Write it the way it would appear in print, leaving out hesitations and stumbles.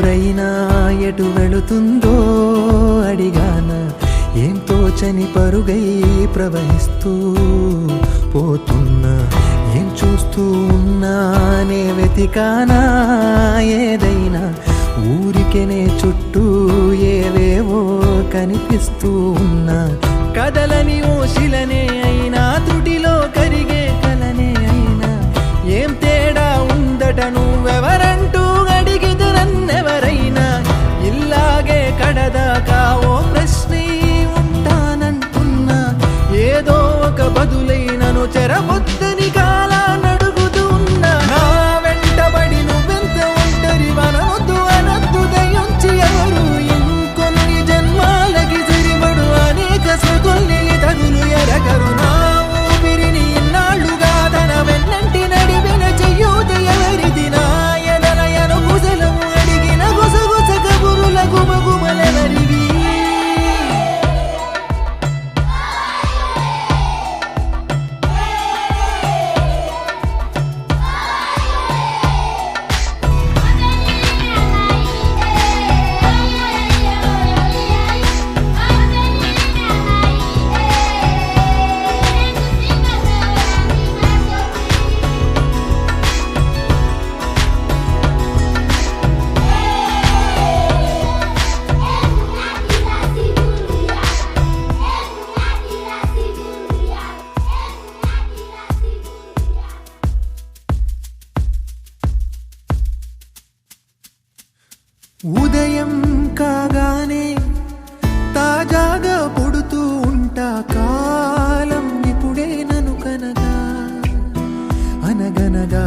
ఊరైనా ఎటు వెళుతుందో అడిగాన ఏం తోచని పరుగై ప్రవహిస్తూ పోతున్నా ఏం చూస్తూ ఉన్నానే వెతికానా ఏదైనా ఊరికెనే చుట్టూ ఏవేవో కనిపిస్తూ ఉన్నా కదలని ఓశిలనే అయినా తుడిలో కరిగే కలనే అయినా ఏం తేడా ఉందట నువ్వెవరంటూ అడిగితే నన్నెవరైనా ఇల్లాగే కడదాకా ఓ ప్రశ్నే ఉంటానంటున్నా ఏదో ఒక బదులైనను చెరబొద్దని కాలాన్ని అడుగుతూ ఉన్నా నా వెంటబడి నువ్వెంత ఒంటరి వనవద్దు అనద్దు దయించి ఎవరు ఇంకొన్ని జన్మాలకి సరిపడు అనేక స్మృతుల్ని తగులు ఎరగరు నా ఊపిరిని ఇన్నాళ్ళుగా తన వెన్నంటి నడిపిన చెయ్యూత ఎవరిది నా ఎదలయను కుశలము అడిగిన గుసగుస కబురుల గుమగుమలెవరివి ఉదయం కాగానే తాజాగా పుడుతూ ఉంటా కాలం ఇప్పుడే నను కనగా అనగనగా